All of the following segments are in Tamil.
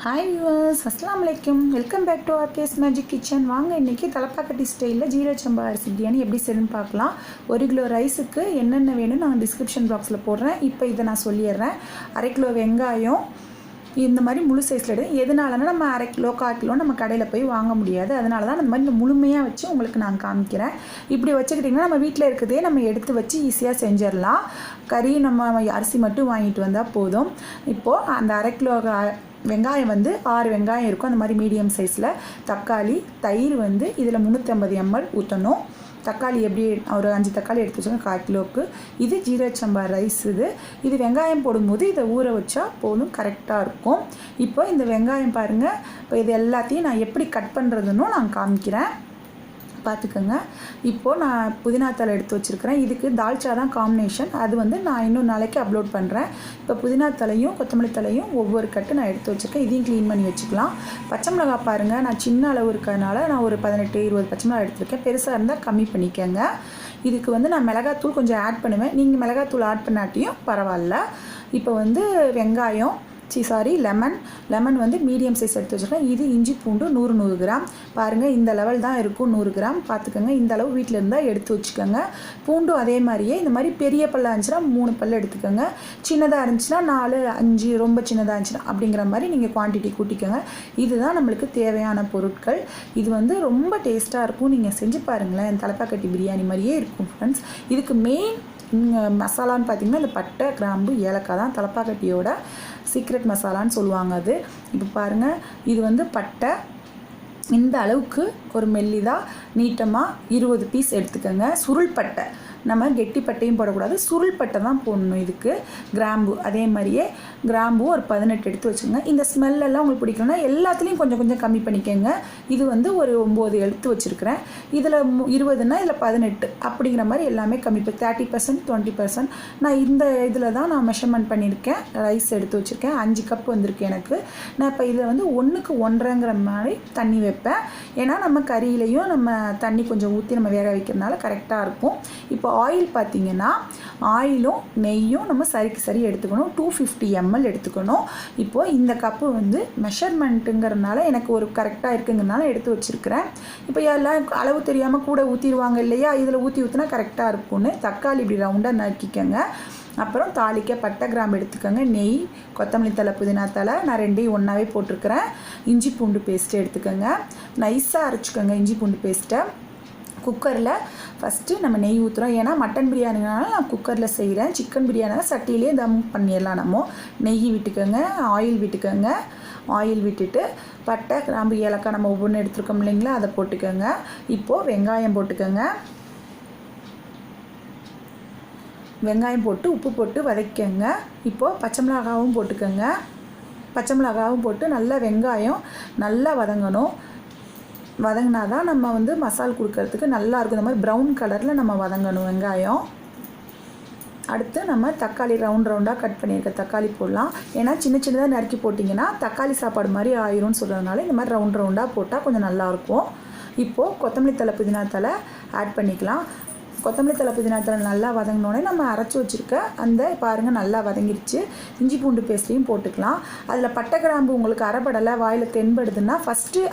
ஹாய் வியூவர்ஸ், அஸ்ஸலாமு அலைக்கும். Welcome back to RK's magic kitchen. வாங்க இன்றைக்கி தலப்பாக்கட்டி ஸ்டைலில் ஜீரக சம்பா அரிசி பிரியாணி எப்படி செய்யணும்னு பார்க்கலாம். 1 கிலோ ரைஸுக்கு என்னென்ன வேணும்னு நான் டிஸ்கிரிப்ஷன் பாக்ஸில் போடுறேன். இப்போ இதை நான் சொல்லிடுறேன். 1/2 கிலோ வெங்காயம் இந்த மாதிரி முழு சைஸில் எதனாலனா நம்ம 1/2 கிலோ 1/4 கிலோ நம்ம கடையில் போய் வாங்க முடியாது. அதனால தான் அந்த மாதிரி இந்த முழுமையாக வச்சு உங்களுக்கு நான் காமிக்கிறேன். இப்படி வச்சுக்கிட்டிங்கன்னா நம்ம வீட்டில் இருக்கிறதே நம்ம எடுத்து வச்சு ஈஸியாக செஞ்சிடலாம். கறி நம்ம அரிசி மட்டும் வாங்கிட்டு வந்தால் போதும். இப்போது அந்த 1/2 கிலோ வெங்காயம் 6 வெங்காயம் இருக்கும், அந்த மாதிரி மீடியம் சைஸில். தக்காளி, தயிர் இதில் 350 ml ஊற்றணும். தக்காளி எப்படி ஒரு 5 தக்காளி எடுத்து வச்சுக்கோங்க 1/4 கிலோவுக்கு. இது ஜீரக சம்பா ரைஸ். இது வெங்காயம் போடும்போது இதை ஊற வச்சா போதும், கரெக்டாக இருக்கும். இப்போ இந்த வெங்காயம் பாருங்கள். இப்போ இது எல்லாத்தையும் நான் எப்படி கட் பண்ணுறதுன்னு நான் காமிக்கிறேன், பார்த்துக்கோங்க. இப்போது நான் புதினா தலை எடுத்து வச்சுருக்கிறேன். இதுக்கு தால்ச்சா தான் காம்பினேஷன். அது நான் இன்னும் நாளைக்கு அப்லோட் பண்ணுறேன். இப்போ புதினா தலையும் கொத்தமல்லி தலையும் ஒவ்வொரு கட்டு நான் எடுத்து வச்சுருக்கேன். இதையும் க்ளீன் பண்ணி வச்சுக்கலாம். பச்சை மிளகா பாருங்கள், நான் சின்ன அளவு இருக்கிறதுனால நான் ஒரு 18-20 பச்சை மிளகா எடுத்துருக்கேன். பெருசாக இருந்தால் கம்மி பண்ணிக்கோங்க. இதுக்கு நான் மிளகாத்தூள் கொஞ்சம் ஆட் பண்ணுவேன். நீங்கள் மிளகாத்தூள் ஆட் பண்ணாட்டியும் பரவாயில்ல. இப்போ வெங்காயம் லெமன் மீடியம் சைஸ் எடுத்து வச்சுருக்கேன். இது இஞ்சி பூண்டு 100 கிராம். பாருங்கள், இந்த லெவல் தான் இருக்கும், 100 கிராம் பார்த்துக்கோங்க. இந்த அளவு வீட்டில் இருந்தால் எடுத்து வச்சுக்கோங்க. பூண்டும் அதே மாதிரியே இந்த மாதிரி பெரிய பல்லாக இருந்துச்சுன்னா 3 பல் எடுத்துக்கோங்க. சின்னதாக இருந்துச்சுன்னா 4, 5, ரொம்ப சின்னதாக இருந்துச்சுன்னா அப்படிங்கிற மாதிரி நீங்கள் குவான்டிட்டி கூட்டிக்கோங்க. இதுதான் நம்மளுக்கு தேவையான பொருட்கள். இது ரொம்ப டேஸ்ட்டாக இருக்கும். நீங்கள் செஞ்சு பாருங்களேன், தலப்பாக்கட்டி பிரியாணி மாதிரியே இருக்கும் ஃப்ரெண்ட்ஸ். இதுக்கு மெயின் மசாலான்னு பார்த்திங்கன்னா இந்த பட்டை, கிராம்பு, ஏலக்காய் தான் தலப்பாக்கட்டியோட சீக்ரெட் மசாலான்னு சொல்லுவாங்க. அது இப்போ பாருங்கள், இது பட்டை இந்த அளவுக்கு ஒரு மெல்லிதாக நீட்டமாக 20 பீஸ் எடுத்துக்கோங்க. சுருள் பட்டை, நம்ம கெட்டி பட்டையும் போடக்கூடாது, சுருள் பட்டை தான் போடணும். இதுக்கு கிராம்பு அதே மாதிரியே கிராம்பு ஒரு 18 எடுத்து வச்சுக்கோங்க. இந்த ஸ்மெல்லெல்லாம் உங்களுக்கு பிடிக்கணும்னா எல்லாத்துலேயும் கொஞ்சம் கொஞ்சம் கம்மி பண்ணிக்கோங்க. இது ஒரு 9 எடுத்து வச்சுருக்கிறேன். இதில் 20னா இதில் 18 அப்படிங்கிற மாதிரி எல்லாமே கம்மி. இப்போ 30%, 20%. நான் இந்த இதில் தான் நான் மெஷர்மெண்ட் பண்ணியிருக்கேன். ரைஸ் எடுத்து வச்சுருக்கேன். 5 கப் வந்திருக்கு எனக்கு. நான் இப்போ இதில் 1க்கு 1.5 மாதிரி தண்ணி வைப்பேன். ஏன்னா நம்ம கறியிலையும் நம்ம தண்ணி கொஞ்சம் ஊற்றி நம்ம வேக வைக்கிறதுனால கரெக்டாக இருக்கும். இப்போ ஆயில் பார்த்திங்கன்னா ஆயிலும் நெய்யும் நம்ம சரி எடுத்துக்கணும். 250 ml எடுத்துக்கணும். இப்போது இந்த கப்பு மெஷர்மெண்ட்டுங்கிறதுனால எனக்கு ஒரு கரெக்டாக இருக்குங்கிறதுனால எடுத்து வச்சுருக்கிறேன். இப்போ எல்லாம் அளவு தெரியாமல் கூட ஊற்றிடுவாங்க இல்லையா, இதில் ஊற்றினா கரெக்டாக இருக்கும்னு. தக்காளி இப்படி ரவுண்டாக நறுக்கிக்கங்க. அப்புறம் தாளிக்க பட்டை, கிராம்பு எடுத்துக்கோங்க. நெய், கொத்தமல்லி தலை, புதினா தலை நான் 2ஐயும் ஒன்றாவே போட்டிருக்கிறேன். இஞ்சி பூண்டு பேஸ்ட்டு எடுத்துக்கோங்க. நைஸாக அரைச்சிக்கோங்க இஞ்சி பூண்டு பேஸ்ட்டை. குக்கரில் ஃபஸ்ட்டு நம்ம நெய் ஊற்றுறோம். ஏன்னா மட்டன் பிரியாணினால நான் குக்கரில் செய்கிறேன். சிக்கன் பிரியாணினா சட்டியிலே தம் பண்ணிடலாம். நம்ம நெய் விட்டுக்கோங்க, ஆயில் விட்டுக்கோங்க. ஆயில் விட்டுட்டு பட்டை, கிராம்பு, ஏலக்காய் நம்ம ஒவ்வொன்று எடுத்துருக்கோம் இல்லைங்களா, அதை போட்டுக்கோங்க. இப்போது வெங்காயம் போட்டுக்கோங்க. வெங்காயம் போட்டு உப்பு போட்டு வதக்கங்க. இப்போது பச்சை மிளகாவும் போட்டுக்கோங்க. பச்சை மிளகாவும் போட்டு நல்லா வெங்காயம் நல்லா வதங்கணும். வதங்கினா தான் நம்ம மசால் கொடுக்கறதுக்கு நல்லாயிருக்கும். இந்த மாதிரி ப்ரௌன் கலரில் நம்ம வதங்கணும் வெங்காயம். அடுத்து நம்ம தக்காளி ரவுண்டாக கட் பண்ணியிருக்க தக்காளி போடலாம். ஏன்னா சின்னதாக நறுக்கி போட்டிங்கன்னா தக்காளி சாப்பாடு மாதிரி ஆயிரும்னு சொல்கிறதுனால இந்த மாதிரி ரவுண்டாக போட்டால் கொஞ்சம் நல்லாயிருக்கும். இப்போது கொத்தமல்லி தலை, புதினா தலை ஆட் பண்ணிக்கலாம். கொத்தமல்லி தலை, புதினா தலை நல்லா வதங்கினோடனே நம்ம அரைச்சி வச்சுருக்க அந்த பாருங்கள் நல்லா வதங்கிடுச்சு. இஞ்சி பூண்டு பேஸ்ட்டையும் போட்டுக்கலாம். அதில் பட்டை, கிராம்பு உங்களுக்கு அரைப்படலை, வாயில் தென்படுதுன்னா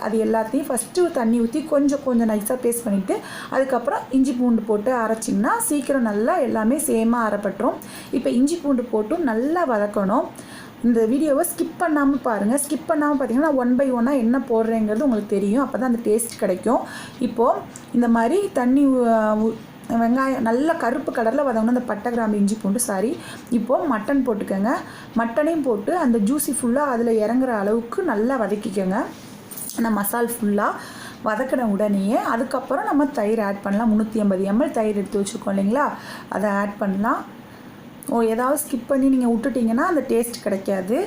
அது எல்லாத்தையும் தண்ணி ஊற்றி கொஞ்சம் நைஸாக பேஸ்ட் பண்ணிவிட்டு அதுக்கப்புறம் இஞ்சி பூண்டு போட்டு அரைச்சிங்கன்னா சீக்கிரம் நல்லா எல்லாமே சேமாக அரைப்பட்டுரும். இப்போ இஞ்சி பூண்டு போட்டும் நல்லா வதக்கணும். இந்த வீடியோவை ஸ்கிப் பண்ணாமல் பாருங்கள். ஸ்கிப் பண்ணாமல் பார்த்தீங்கன்னா 1 by 1 என்ன போடுறேங்கிறது உங்களுக்கு தெரியும். அப்போ தான் அந்த டேஸ்ட் கிடைக்கும். இப்போது இந்த மாதிரி தண்ணி வெங்காயம் நல்லா கருப்பு கலரில் வதங்கணும். அந்த பட்டை, கிராம்பு, இஞ்சி பூண்டு இப்போது மட்டன் போட்டுக்கோங்க. மட்டனையும் போட்டு அந்த ஜூஸி ஃபுல்லாக அதில் இறங்குற அளவுக்கு நல்லா வதக்கிக்கோங்க. அந்த மசால் ஃபுல்லாக வதக்கின உடனேயே அதுக்கப்புறம் நம்ம தயிர் ஆட் பண்ணலாம். 350 ml தயிர் எடுத்து வச்சுருக்கோம் இல்லைங்களா, அதை ஆட் பண்ணலாம். ஏதாவது ஸ்கிப் பண்ணி நீங்கள் விட்டுட்டிங்கன்னா அந்த டேஸ்ட் கிடைக்காது.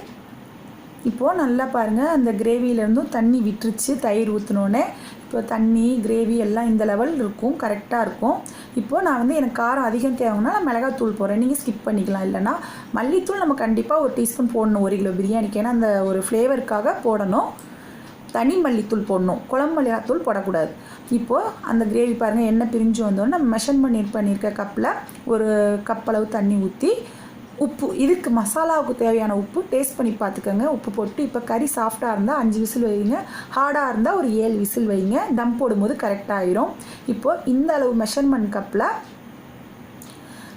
இப்போது நல்லா பாருங்கள், அந்த கிரேவியிலேருந்தும் தண்ணி விட்டுருச்சு தயிர் ஊற்றினோடனே. இப்போ தண்ணி, கிரேவி எல்லாம் இந்த லெவல் இருக்கும், கரெக்டாக இருக்கும். இப்போது நான் எனக்கு காரம் அதிகம் தேவைன்னா நான் மிளகாத்தூள் போடுறேன். நீங்கள் ஸ்கிப் பண்ணிக்கலாம். இல்லைனா மல்லித்தூள் நம்ம கண்டிப்பாக 1 டீஸ்பூன் போடணும் 1 கிலோ பிரியாணிக்கு. ஏன்னா அந்த ஒரு ஃப்ளேவருக்காக போடணும். தனி மல்லித்தூள் போடணும், குழம்பு மிளகாத்தூள் போடக்கூடாது. இப்போது அந்த கிரேவி பாருங்கள் எண்ணெய் பிரிஞ்சு வந்தோடனே நம்ம பண்ணியிருக்க கப்பில் 1 கப் அளவு தண்ணி ஊற்றி உப்பு, இதுக்கு மசாலாவுக்கு தேவையான உப்பு டேஸ்ட் பண்ணி பார்த்துக்கோங்க. உப்பு போட்டு இப்போ கறி சாஃப்டாக இருந்தால் 5 விசில் வைங்க, ஹார்டாக இருந்தால் ஒரு 7 விசில் வைங்க. தம் போடும்போது கரெக்டாக ஆயிரும். இப்போது இந்த அளவு மெஷர்மெண்ட் கப்பில்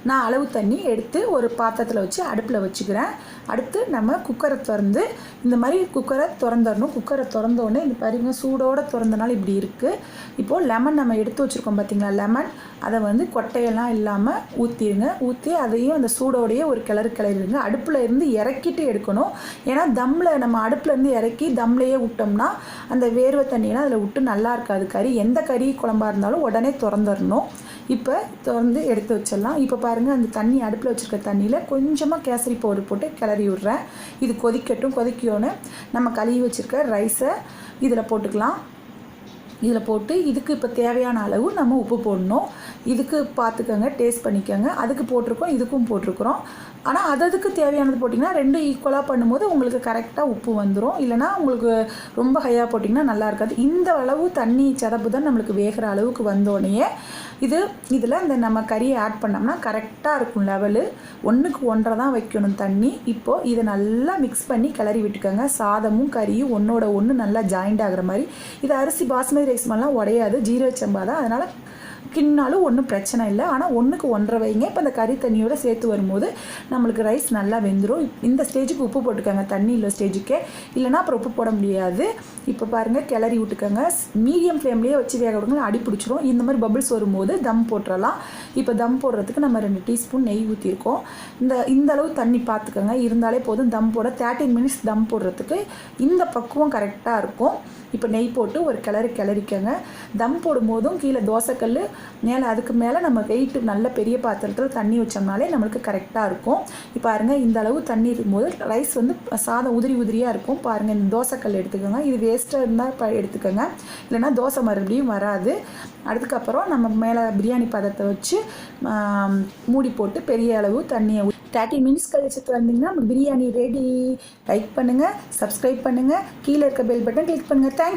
நான் அளவு தண்ணி எடுத்து ஒரு பாத்திரத்தில் வச்சு அடுப்பில் வச்சுக்கிறேன். அடுத்து நம்ம குக்கரை திறந்து இந்த மாதிரி குக்கரை திறந்துடணும். குக்கரை திறந்தோடனே இந்த பாருங்க சூடோடு திறந்தனால இப்படி இருக்குது. இப்போது லெமன் நம்ம எடுத்து வச்சுருக்கோம் பார்த்திங்களா, லெமன் அதை வந்து கொட்டையெல்லாம் இல்லாமல் ஊற்றிடுங்க. ஊற்றி அதையும் அந்த சூடோடையே ஒரு கிளறிடுங்க. அடுப்பில் இருந்து இறக்கிட்டு எடுக்கணும். ஏன்னா தம்மில் நம்ம அடுப்பில் இருந்து இறக்கி தம்லேயே விட்டோம்னா அந்த வேர்வை தண்ணியெல்லாம் அதில் விட்டு நல்லா இருக்காது கறி. எந்த கறி குழம்பாக இருந்தாலும் உடனே திறந்துடணும். இப்போ திறந்து எடுத்து வச்சிடலாம். இப்போ பாருங்கள் அந்த தண்ணி அடுப்பில் வச்சுருக்க தண்ணியில் கொஞ்சமாக கேசரி பவுடர் போட்டு கிளறி விட்றேன். இது கொதிக்கட்டும். கொதிக்கோன்னு நம்ம கழுவி வச்சுருக்க ரைஸை இதில் போட்டுக்கலாம். இதில் போட்டு இதுக்கு இப்போ தேவையான அளவு நம்ம உப்பு போடணும். இதுக்கு பார்த்துக்கோங்க, டேஸ்ட் பண்ணிக்கோங்க. அதுக்கு போட்டிருக்கோம், இதுக்கும் போட்டிருக்கிறோம். ஆனால் அதுக்கு தேவையானது போட்டிங்கன்னா 2 ஈக்குவலாக பண்ணும்போது உங்களுக்கு கரெக்டாக உப்பு வந்துடும். இல்லைனா உங்களுக்கு ரொம்ப ஹையாக போட்டிங்கன்னா நல்லா இருக்காது. இந்த அளவு தண்ணி சதப்பு தான் நம்மளுக்கு வேகிற அளவுக்கு வந்தோடனே இதில் அந்த நம்ம கறியை ஆட் பண்ணோம்னா கரெக்டாக இருக்கும் லெவலு. 1க்கு 1.5 தான் வைக்கணும் தண்ணி. இப்போது இதை நல்லா மிக்ஸ் பண்ணி கிளறி விட்டுக்கோங்க. சாதமும் கறியும் ஒன்றோட ஒன்று நல்லா ஜாயிண்ட் ஆகிற மாதிரி. இது அரிசி பாஸ்மதி ரைஸ் மாதிரிலாம் உடையாது, ஜீரக சம்பா தான். அதனால் கின்னாலும் ஒன்றும் பிரச்சனை இல்லை. ஆனால் 1க்கு 1.5 வைங்க. இப்போ அந்த கறி தண்ணியோடு சேர்த்து வரும்போது நம்மளுக்கு ரைஸ் நல்லா வெந்துடும். இந்த ஸ்டேஜுக்கு உப்பு போட்டுக்கோங்க, தண்ணி இல்லை ஸ்டேஜுக்கே. இல்லைனா அப்புறம் உப்பு போட முடியாது. இப்போ பாருங்கள் கிளறி விட்டுக்கோங்க. மீடியம் ஃப்ளேம்லேயே வச்சு வேக விடுங்க, அடி பிடிச்சிரும். இந்த மாதிரி பபிள்ஸ் வரும்போது தம் போட்டுடலாம். இப்போ தம் போடுறதுக்கு நம்ம 2 டீஸ்பூன் நெய் ஊற்றிருக்கோம். இந்த அளவு தண்ணி பார்த்துக்கோங்க, இருந்தாலே போதும். தம் போட 13 மினிட்ஸ் தம் போடுறதுக்கு இந்த பக்குவம் கரெக்டாக இருக்கும். இப்போ நெய் போட்டு ஒரு கிளறிக்கங்க. தம் போடும்போதும் கீழே தோசைக்கல் மேலே, அதுக்கு மேலே நம்ம வெயிட்டு நல்ல பெரிய பாத்திரத்தில் தண்ணி வச்சோம்னாலே நம்மளுக்கு கரெக்டாக இருக்கும். இப்போ பாருங்கள் இந்த அளவு தண்ணி இருக்கும்போது ரைஸ் வந்து சாதம் உதிரியாக இருக்கும். பாருங்கள் இந்த தோசைக்கல் எடுத்துக்கோங்க. இது வேஸ்ட்டாக இருந்தால் எடுத்துக்கோங்க, இல்லைனா தோசை மறுபடியும் வராது. அதுக்கப்புறம் நம்ம மேலே பிரியாணி பதத்தை வச்சு மூடி போட்டு பெரிய அளவு தண்ணியை 30 மினிட்ஸ் கழிச்சுட்டு வந்தீங்கன்னா நம்ம பிரியாணி ரெடி. லைக் பண்ணுங்கள், சப்ஸ்கிரைப் பண்ணுங்கள், கீழே இருக்க பெல் பட்டன் கிளிக் பண்ணுங்கள். தேங்க்ஸ்.